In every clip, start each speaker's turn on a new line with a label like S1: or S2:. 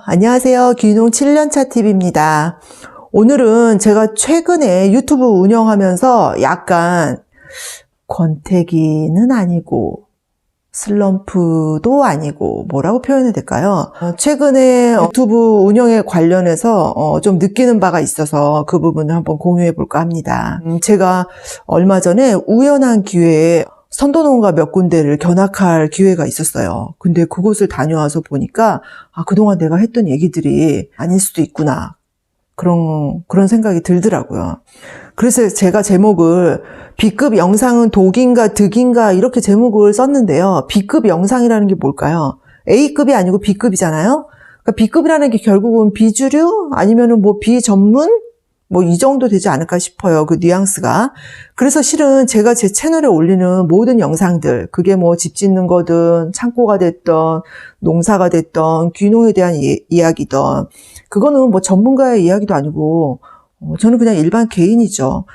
S1: 안녕하세요. 귀농 7년차 TV입니다. 오늘은 제가 최근에 유튜브 운영하면서 약간 권태기는 아니고 슬럼프도 아니고 뭐라고 표현해야 될까요? 최근에 유튜브 운영에 관련해서 좀 느끼는 바가 있어서 그 부분을 한번 공유해 볼까 합니다. 제가 얼마 전에 우연한 기회에 선도농가 몇 군데를 견학할 기회가 있었어요. 근데 그곳을 다녀와서 보니까 그동안 내가 했던 얘기들이 아닐 수도 있구나. 그런 생각이 들더라고요. 그래서 제가 제목을 B급 영상은 독인가 득인가 이렇게 제목을 썼는데요. B급 영상이라는 게 뭘까요? A급이 아니고 B급이잖아요. 그러니까 B급이라는 게 결국은 비주류 아니면은 뭐 비전문 뭐 이 정도 되지 않을까 싶어요. 그 뉘앙스가. 그래서 실은 제가 제 채널에 올리는 모든 영상들, 그게 뭐 집 짓는 거든 창고가 됐던 농사가 됐던 귀농에 대한 이야기든 그거는 뭐 전문가의 이야기도 아니고 저는 그냥 일반 개인이죠.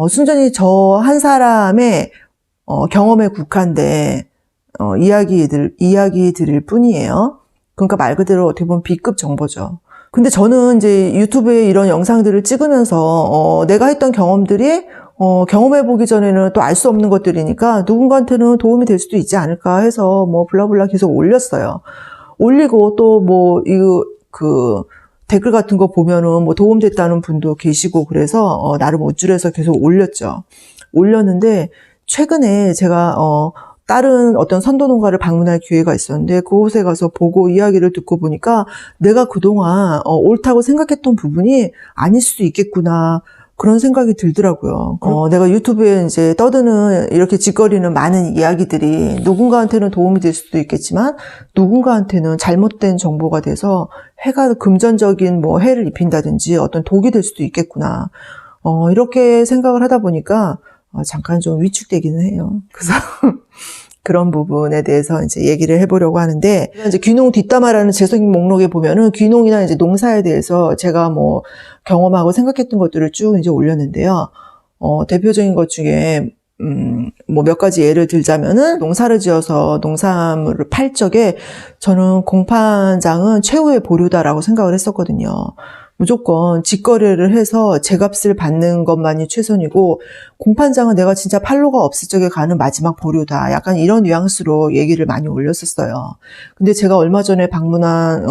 S1: 순전히 저 한 사람의 경험에 국한된 이야기 드릴 뿐이에요. 그러니까 말 그대로 어떻게 보면 B급 정보죠. 근데 저는 이제 유튜브에 이런 영상들을 찍으면서 내가 했던 경험들이 경험해보기 전에는 또 알 수 없는 것들이니까 누군가한테는 도움이 될 수도 있지 않을까 해서 뭐 블라블라 계속 올렸어요. 올리고 또 뭐 댓글 같은 거 보면은 뭐 도움됐다는 분도 계시고 그래서 나름 우쭐해서 계속 올렸죠. 올렸는데 최근에 제가 다른 어떤 선도농가를 방문할 기회가 있었는데 그곳에 가서 보고 이야기를 듣고 보니까 내가 그동안 옳다고 생각했던 부분이 아닐 수도 있겠구나 그런 생각이 들더라고요. 내가 유튜브에 이제 떠드는 이렇게 짓거리는 많은 이야기들이 누군가한테는 도움이 될 수도 있겠지만 누군가한테는 잘못된 정보가 돼서 해가 금전적인 뭐 해를 입힌다든지 어떤 독이 될 수도 있겠구나. 이렇게 생각을 하다 보니까 잠깐 좀 위축되기는 해요. 그래서 그런 부분에 대해서 이제 얘기를 해보려고 하는데, 이제 귀농 뒷담화라는 제 책 목록에 보면은 귀농이나 이제 농사에 대해서 제가 뭐 경험하고 생각했던 것들을 쭉 이제 올렸는데요. 대표적인 것 중에 뭐 몇 가지 예를 들자면은 농사를 지어서 농산물을 팔 적에 저는 공판장은 최후의 보류다라고 생각을 했었거든요. 무조건 직거래를 해서 제값을 받는 것만이 최선이고 공판장은 내가 진짜 팔로가 없을 적에 가는 마지막 보류다. 약간 이런 뉘앙스로 얘기를 많이 올렸었어요. 근데 제가 얼마 전에 방문한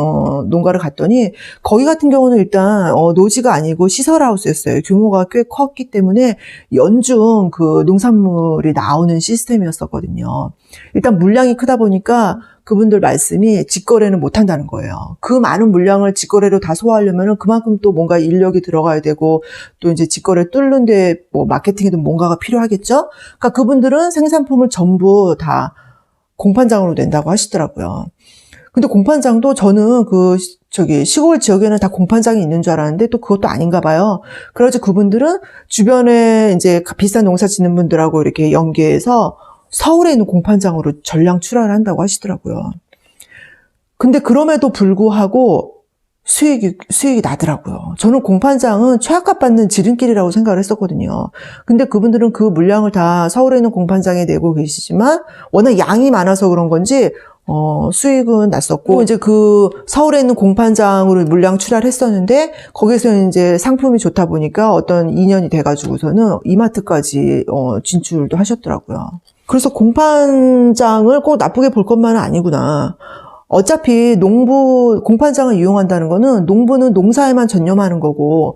S1: 농가를 갔더니 거기 같은 경우는 일단 노지가 아니고 시설하우스였어요. 규모가 꽤 컸기 때문에 연중 그 농산물이 나오는 시스템이었었거든요. 일단 물량이 크다 보니까 그분들 말씀이 직거래는 못 한다는 거예요. 그 많은 물량을 직거래로 다 소화하려면 그만큼 또 뭔가 인력이 들어가야 되고 또 이제 직거래 뚫는데 뭐 마케팅에도 뭔가가 필요하겠죠? 그러니까 그분들은 생산품을 전부 다 공판장으로 낸다고 하시더라고요. 근데 공판장도 저는 시골 지역에는 다 공판장이 있는 줄 알았는데 또 그것도 아닌가 봐요. 그래가지고 그분들은 주변에 이제 비싼 농사 짓는 분들하고 이렇게 연계해서 서울에 있는 공판장으로 전량 출하를 한다고 하시더라고요. 근데 그럼에도 불구하고 수익이 나더라고요. 저는 공판장은 최악값 받는 지름길이라고 생각을 했었거든요. 근데 그분들은 그 물량을 다 서울에 있는 공판장에 내고 계시지만 워낙 양이 많아서 그런 건지 수익은 났었고, 이제 그 서울에 있는 공판장으로 물량 출하를 했었는데, 거기서 이제 상품이 좋다 보니까 어떤 인연이 돼가지고서는 이마트까지 진출도 하셨더라고요. 그래서 공판장을 꼭 나쁘게 볼 것만은 아니구나. 어차피 공판장을 이용한다는 거는 농부는 농사에만 전념하는 거고,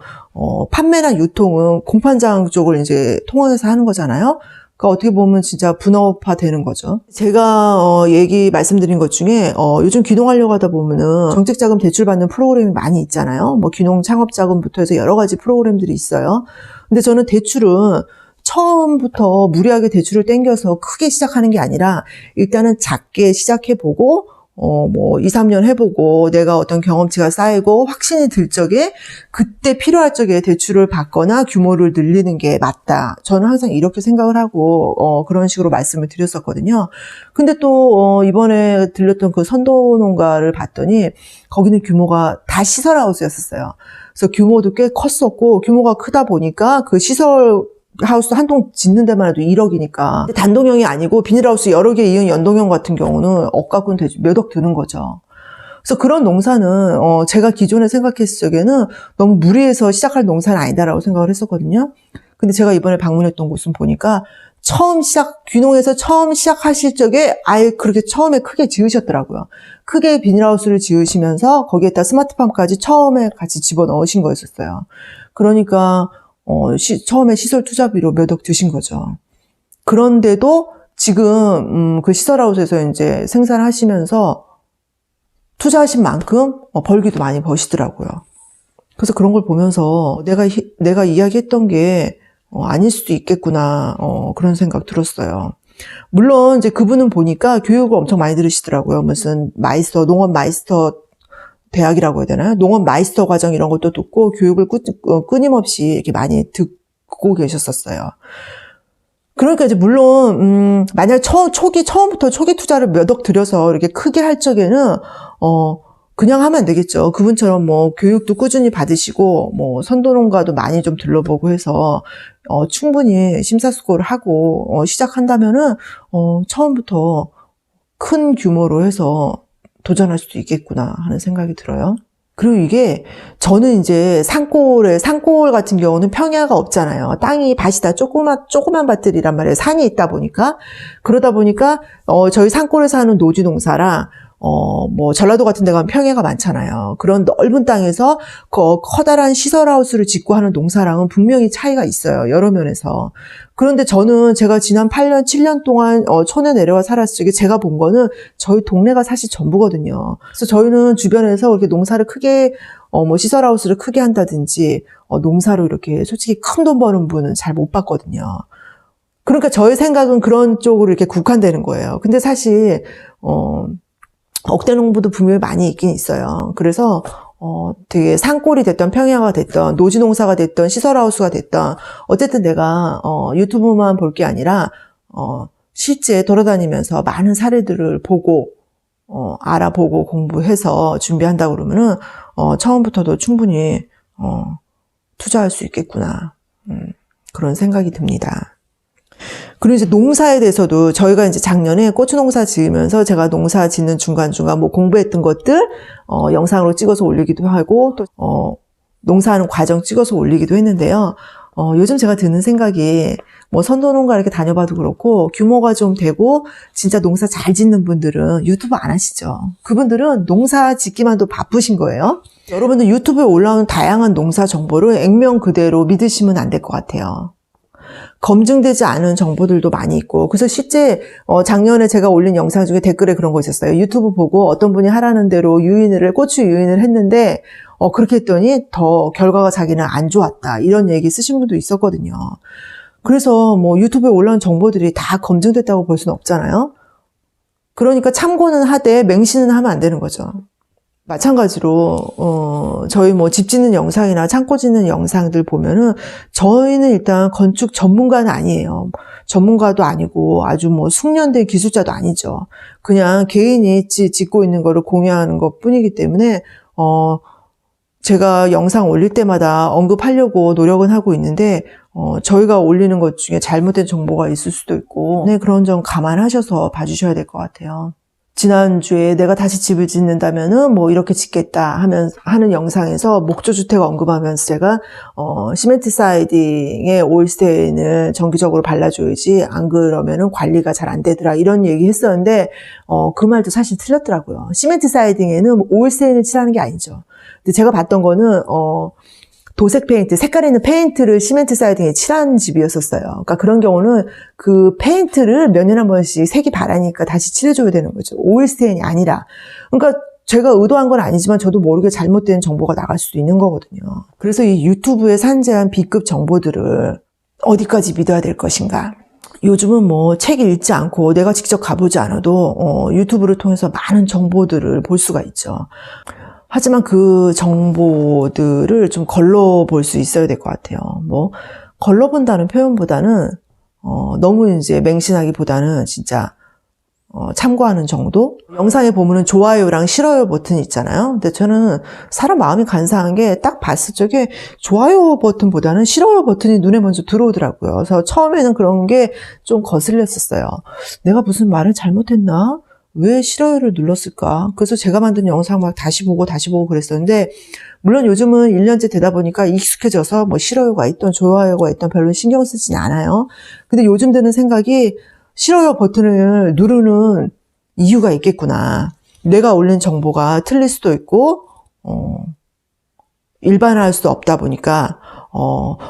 S1: 판매나 유통은 공판장 쪽을 이제 통해서 하는 거잖아요. 그러니까 어떻게 보면 진짜 분업화 되는 거죠. 제가 말씀드린 것 중에 요즘 귀농하려고 하다 보면은 정책자금 대출받는 프로그램이 많이 있잖아요. 뭐 귀농 창업자금부터 해서 여러 가지 프로그램들이 있어요. 근데 저는 대출은 처음부터 무리하게 대출을 땡겨서 크게 시작하는 게 아니라 일단은 작게 시작해보고 뭐 2, 3년 해보고 내가 어떤 경험치가 쌓이고 확신이 들 적에 그때 필요할 적에 대출을 받거나 규모를 늘리는 게 맞다. 저는 항상 이렇게 생각을 하고 그런 식으로 말씀을 드렸었거든요. 근데 또 이번에 들렸던 그 선도농가를 봤더니 거기는 규모가 다 시설하우스였었어요. 그래서 규모도 꽤 컸었고 규모가 크다 보니까 그 시설 하우스 한 동 짓는 데만 해도 1억이니까 단독형이 아니고 비닐하우스 여러 개 이은 연동형 같은 경우는 억 갖고는 몇 억 드는 거죠. 그래서 그런 농사는 제가 기존에 생각했을 적에는 너무 무리해서 시작할 농사는 아니다라고 생각을 했었거든요. 근데 제가 이번에 방문했던 곳은 보니까 귀농에서 처음 시작하실 적에 아예 그렇게 처음에 크게 지으셨더라고요. 크게 비닐하우스를 지으시면서 거기에다 스마트팜까지 처음에 같이 집어넣으신 거였었어요. 그러니까 처음에 시설 투자비로 몇 억 드신 거죠. 그런데도 지금 그 시설하우스에서 이제 생산하시면서 투자하신 만큼 벌기도 많이 버시더라고요. 그래서 그런 걸 보면서 내가 이야기했던 게 아닐 수도 있겠구나, 그런 생각 들었어요. 물론 이제 그분은 보니까 교육을 엄청 많이 들으시더라고요. 무슨 농업 마이스터 대학이라고 해야 되나요? 농업 마이스터 과정 이런 것도 듣고 교육을 끊임없이 이렇게 많이 듣고 계셨었어요. 그러니까 이제 물론 만약 처음부터 초기 투자를 몇 억 들여서 이렇게 크게 할 적에는 그냥 하면 안 되겠죠. 그분처럼 뭐 교육도 꾸준히 받으시고 뭐 선도농가도 많이 좀 둘러보고 해서 충분히 심사숙고를 하고 시작한다면은 처음부터 큰 규모로 해서 도전할 수도 있겠구나 하는 생각이 들어요. 그리고 이게 저는 이제 산골 같은 경우는 평야가 없잖아요. 밭이 다 조그만 밭들이란 말이에요. 산이 있다 보니까. 그러다 보니까 저희 산골에서 하는 노지농사랑 뭐 전라도 같은 데 가면 평야가 많잖아요. 그런 넓은 땅에서 커다란 시설하우스를 짓고 하는 농사랑은 분명히 차이가 있어요. 여러 면에서. 그런데 제가 지난 8년, 7년 동안 촌에 내려와 살았을 적에 제가 본 거는 저희 동네가 사실 전부거든요. 그래서 저희는 주변에서 이렇게 농사를 크게 뭐 시설하우스를 크게 한다든지 농사로 이렇게 솔직히 큰 돈 버는 분은 잘 못 봤거든요. 그러니까 저의 생각은 그런 쪽으로 이렇게 국한되는 거예요. 근데 사실 억대 농부도 분명히 많이 있긴 있어요. 그래서 되게 산골이 됐던 평야가 됐던 노지농사가 됐던 시설하우스가 됐던 어쨌든 내가 유튜브만 볼 게 아니라 실제 돌아다니면서 많은 사례들을 보고 알아보고 공부해서 준비한다 그러면은 처음부터도 충분히 투자할 수 있겠구나, 그런 생각이 듭니다. 그리고 이제 농사에 대해서도 저희가 이제 작년에 고추 농사 지으면서 제가 농사 짓는 중간중간 뭐 공부했던 것들 영상으로 찍어서 올리기도 하고 또 농사하는 과정 찍어서 올리기도 했는데요. 요즘 제가 드는 생각이 뭐 선도농가 이렇게 다녀봐도 그렇고 규모가 좀 되고 진짜 농사 잘 짓는 분들은 유튜브 안 하시죠. 그분들은 농사 짓기만도 바쁘신 거예요. 여러분들 유튜브에 올라오는 다양한 농사 정보를 액면 그대로 믿으시면 안 될 것 같아요. 검증되지 않은 정보들도 많이 있고, 그래서 실제 작년에 제가 올린 영상 중에 댓글에 그런 거 있었어요. 유튜브 보고 어떤 분이 하라는 대로 고추 유인을 했는데 그렇게 했더니 더 결과가 자기는 안 좋았다, 이런 얘기 쓰신 분도 있었거든요. 그래서 뭐 유튜브에 올라온 정보들이 다 검증됐다고 볼 수는 없잖아요. 그러니까 참고는 하되 맹신은 하면 안 되는 거죠. 마찬가지로 저희 뭐 집 짓는 영상이나 창고 짓는 영상들 보면은 저희는 일단 건축 전문가는 아니에요. 전문가도 아니고 아주 뭐 숙련된 기술자도 아니죠. 그냥 개인이 짓고 있는 거를 공유하는 것 뿐이기 때문에 제가 영상 올릴 때마다 언급하려고 노력은 하고 있는데 저희가 올리는 것 중에 잘못된 정보가 있을 수도 있고, 네, 그런 점 감안하셔서 봐주셔야 될 것 같아요. 지난주에 내가 다시 집을 짓는다면은 뭐 이렇게 짓겠다 하는 영상에서 목조주택 언급하면서 제가 시멘트 사이딩에 오일스테인을 정기적으로 발라줘야지 안 그러면은 관리가 잘 안 되더라, 이런 얘기 했었는데 그 말도 사실 틀렸더라고요. 시멘트 사이딩에는 오일스테인을 칠하는 게 아니죠. 근데 제가 봤던 거는 도색 페인트, 색깔 있는 페인트를 시멘트 사이딩에 칠한 집이었었어요. 그러니까 그런 경우는 그 페인트를 몇 년에 한 번씩 색이 바라니까 다시 칠해줘야 되는 거죠. 오일 스테인이 아니라. 그러니까 제가 의도한 건 아니지만 저도 모르게 잘못된 정보가 나갈 수도 있는 거거든요. 그래서 이 유튜브에 산재한 B급 정보들을 어디까지 믿어야 될 것인가. 요즘은 뭐 책 읽지 않고 내가 직접 가보지 않아도 유튜브를 통해서 많은 정보들을 볼 수가 있죠. 하지만 그 정보들을 좀 걸러볼 수 있어야 될 것 같아요. 뭐 걸러본다는 표현보다는 너무 이제 맹신하기보다는 진짜 참고하는 정도? 영상에 보면은 좋아요랑 싫어요 버튼이 있잖아요. 근데 저는 사람 마음이 간사한 게 딱 봤을 적에 좋아요 버튼보다는 싫어요 버튼이 눈에 먼저 들어오더라고요. 그래서 처음에는 그런 게 좀 거슬렸었어요. 내가 무슨 말을 잘못했나? 왜 싫어요를 눌렀을까? 그래서 제가 만든 영상 막 다시 보고 그랬었는데, 물론 요즘은 1년째 되다 보니까 익숙해져서 뭐 싫어요가 있던 좋아요가 있던 별로 신경 쓰진 않아요. 근데 요즘 드는 생각이 싫어요 버튼을 누르는 이유가 있겠구나. 내가 올린 정보가 틀릴 수도 있고, 일반화할 수 없다 보니까,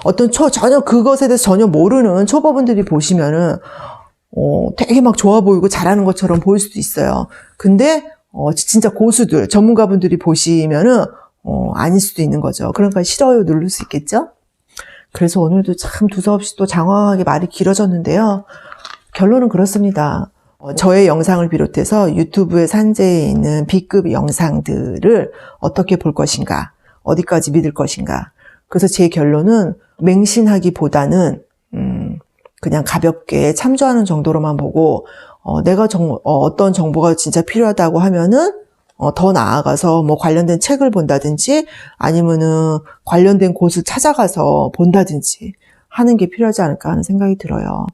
S1: 어떤 전혀 그것에 대해서 전혀 모르는 초보분들이 보시면은, 되게 막 좋아 보이고 잘하는 것처럼 보일 수도 있어요. 근데, 진짜 고수들, 전문가분들이 보시면은, 아닐 수도 있는 거죠. 그러니까 싫어요 누를 수 있겠죠? 그래서 오늘도 참 두서없이 또 장황하게 말이 길어졌는데요. 결론은 그렇습니다. 저의 영상을 비롯해서 유튜브에 산재해 있는 B급 영상들을 어떻게 볼 것인가, 어디까지 믿을 것인가. 그래서 제 결론은 맹신하기보다는 그냥 가볍게 참조하는 정도로만 보고, 내가 어떤 정보가 진짜 필요하다고 하면은 더 나아가서 뭐 관련된 책을 본다든지 아니면은 관련된 곳을 찾아가서 본다든지 하는 게 필요하지 않을까 하는 생각이 들어요.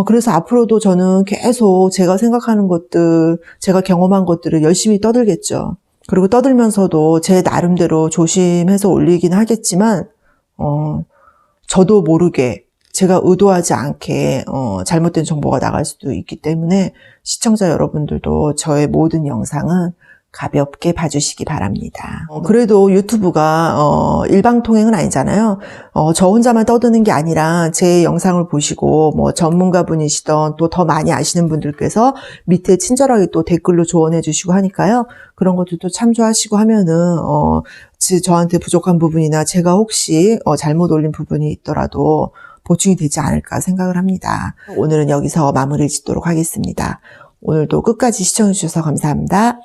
S1: 그래서 앞으로도 저는 계속 제가 생각하는 것들, 제가 경험한 것들을 열심히 떠들겠죠. 그리고 떠들면서도 제 나름대로 조심해서 올리긴 하겠지만, 저도 모르게 제가 의도하지 않게 잘못된 정보가 나갈 수도 있기 때문에 시청자 여러분들도 저의 모든 영상은 가볍게 봐주시기 바랍니다. 그래도 유튜브가 일방통행은 아니잖아요. 저 혼자만 떠드는 게 아니라 제 영상을 보시고 뭐 전문가분이시던 또 더 많이 아시는 분들께서 밑에 친절하게 또 댓글로 조언해 주시고 하니까요. 그런 것들도 참조하시고 하면은 저한테 부족한 부분이나 제가 혹시 잘못 올린 부분이 있더라도 보충이 되지 않을까 생각을 합니다. 오늘은 여기서 마무리 짓도록 하겠습니다. 오늘도 끝까지 시청해 주셔서 감사합니다.